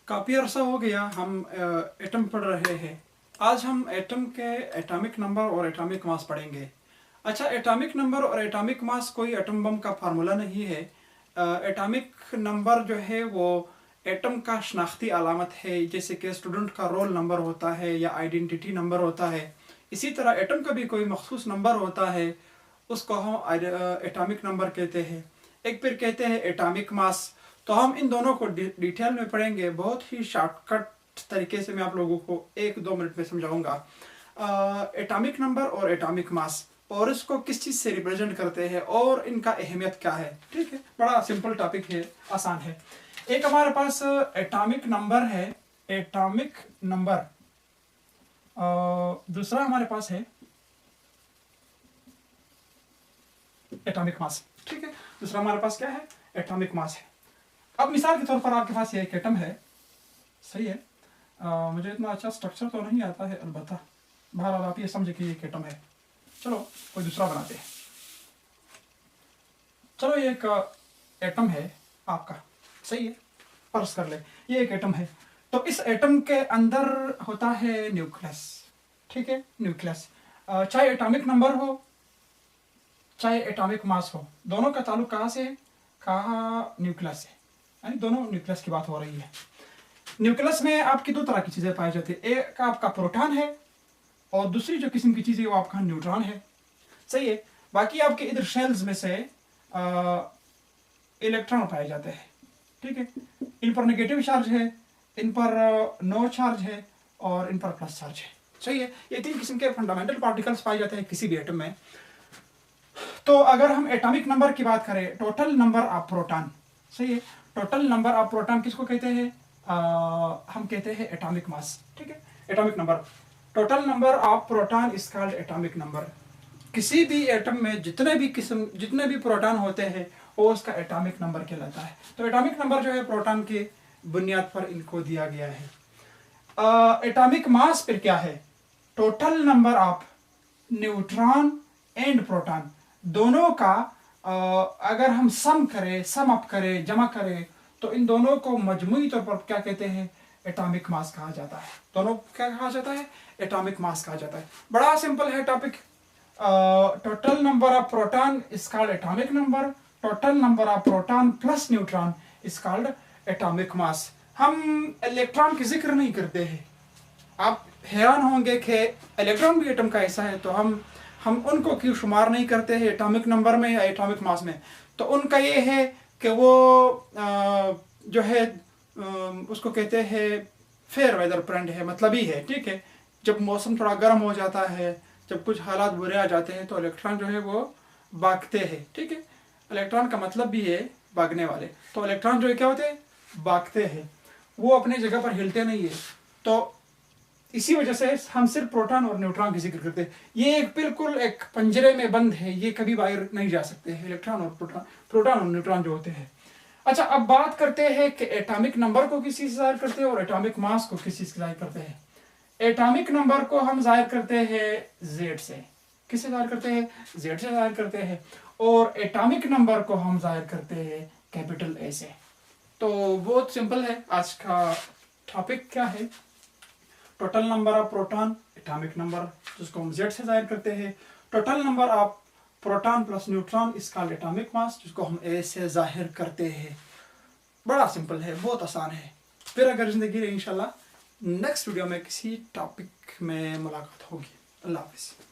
काफ़ी अर्सा हो गया हम एटम पढ़ रहे हैं। आज हम एटम के एटॉमिक नंबर और एटॉमिक मास पढ़ेंगे। अच्छा, एटॉमिक नंबर और एटॉमिक मास कोई एटम बम का फार्मूला नहीं है। एटॉमिक नंबर जो है वो एटम का शनाख्ती अलामत है, जैसे कि स्टूडेंट का रोल नंबर होता है या आइडेंटिटी नंबर होता है। इसी तरह एटम का भी कोई मखसूस नंबर होता है, उसको हम एटॉमिक नंबर कहते हैं। एक फिर कहते हैं एटॉमिक मास। तो हम इन दोनों को डिटेल में पढ़ेंगे। बहुत ही शॉर्टकट तरीके से मैं आप लोगों को 1-2 मिनट में समझाऊंगा एटॉमिक नंबर और एटॉमिक मास, और इसको किस चीज़ से रिप्रेजेंट करते हैं और इनका अहमियत क्या है। ठीक है, बड़ा सिंपल टॉपिक है, आसान है। एक हमारे पास एटॉमिक नंबर है, एटॉमिक नंबर। दूसरा हमारे पास है एटॉमिक मास। ठीक है, दूसरा हमारे पास क्या है, एटॉमिक मास है। अब मिसाल के तौर पर आपके पास ये एक एटम है, सही है। मुझे इतना अच्छा स्ट्रक्चर तो नहीं आता है, अलबत्ता बहरहाल आप ये समझे कि ये एक एटम है। चलो कोई दूसरा बनाते हैं। चलो ये एक एटम है आपका, सही है, फर्ज कर ले ये एक एटम है। तो इस एटम के अंदर होता है न्यूक्लियस। ठीक है, न्यूक्लियस चाहे एटॉमिक नंबर हो चाहे एटॉमिक मास हो, दोनों का ताल्लुक कहाँ से है, कहाँ, न्यूक्लियस से। यानी दोनों न्यूक्लियस की बात हो रही है। न्यूक्लियस में आपकी दो तरह की चीजें पाई जाती है, एक आपका प्रोटॉन है और दूसरी जो किस्म की चीज है वो आपका न्यूट्रॉन है, सही है। बाकी आपके इधर शेल्स में से इलेक्ट्रॉन पाए जाते हैं। ठीक है, इन पर नेगेटिव चार्ज है, इन पर नो चार्ज है और इन पर प्लस चार्ज है, सही है। ये 3 किस्म के फंडामेंटल पार्टिकल्स पाए जाते हैं किसी भी एटम में। तो अगर हम एटॉमिक नंबर की बात करें, टोटल नंबर ऑफ प्रोटॉन, सही है, टोटल नंबर ऑफ प्रोटॉन किसको कहते हैं, हम कहते हैं एटॉमिक मास। ठीक है, atomic number, total number of proton is called atomic number. किसी भी एटम में जितने भी प्रोटॉन होते हैं वो उसका एटॉमिक नंबर कहलाता है। तो एटॉमिक नंबर जो है प्रोटॉन की बुनियाद पर इनको दिया गया है। एटॉमिक मास फिर क्या है, total number of neutron and proton, दोनों का अगर हम सम अप करें, जमा करें, तो इन दोनों को मजमूई तौर पर क्या कहते हैं, एटॉमिक मास कहा जाता है। दोनों क्या कहा जाता है, एटॉमिक मास कहा जाता है। बड़ा सिंपल है topic. Total number of proton is called atomic number, total number of proton plus neutron is called atomic mass. हम इलेक्ट्रॉन की जिक्र नहीं करते हैं। आप हैरान होंगे कि इलेक्ट्रॉन भी एटम का हिस्सा है, तो हम उनको क्यों शुमार नहीं करते हैं एटॉमिक नंबर में या एटॉमिक मास में। तो उनका ये है कि वो जो है उसको कहते हैं फेयर वेदर फ्रेंड है, मतलब ही है। ठीक है, जब मौसम थोड़ा गर्म हो जाता है, जब कुछ हालात बुरे आ जाते हैं, तो इलेक्ट्रॉन जो है वो भागते हैं। ठीक है, इलेक्ट्रॉन का मतलब भी है भागने वाले। तो इलेक्ट्रॉन जो है क्या होते हैं, भागते हैं, वो अपने जगह पर हिलते नहीं है। तो इसी वजह से हम सिर्फ प्रोटॉन और न्यूट्रॉन की जिक्र करते हैं। ये एक बिल्कुल एक पंजरे में बंद है, ये कभी बाहर नहीं जा सकते हैं, इलेक्ट्रॉन और प्रोटॉन और न्यूट्रॉन जो होते हैं। अच्छा, अब बात करते हैं कि एटॉमिक नंबर को किस चीज से जाहिर करते हैं और एटॉमिक मास को किस चीज से जाहिर करते हैं। एटॉमिक नंबर को हम जाहिर करते हैं जेड से। किससे जाहिर करते हैं, जेड से जाहिर करते हैं। और एटॉमिक नंबर को हम जाहिर करते हैं कैपिटल ए से। तो बहुत सिंपल है। आज का टॉपिक क्या है, total number of proton, atomic number, जिसको हम जेड से जाहिर करते हैं। Total number of proton plus neutron is called atomic mass, जिसको हम ए से जाहिर करते हैं। बड़ा सिंपल है, बहुत आसान है। फिर अगर जिंदगी रही इंशाल्लाह नेक्स्ट वीडियो में किसी टॉपिक में मुलाकात होगी। अल्लाह हाफिज़।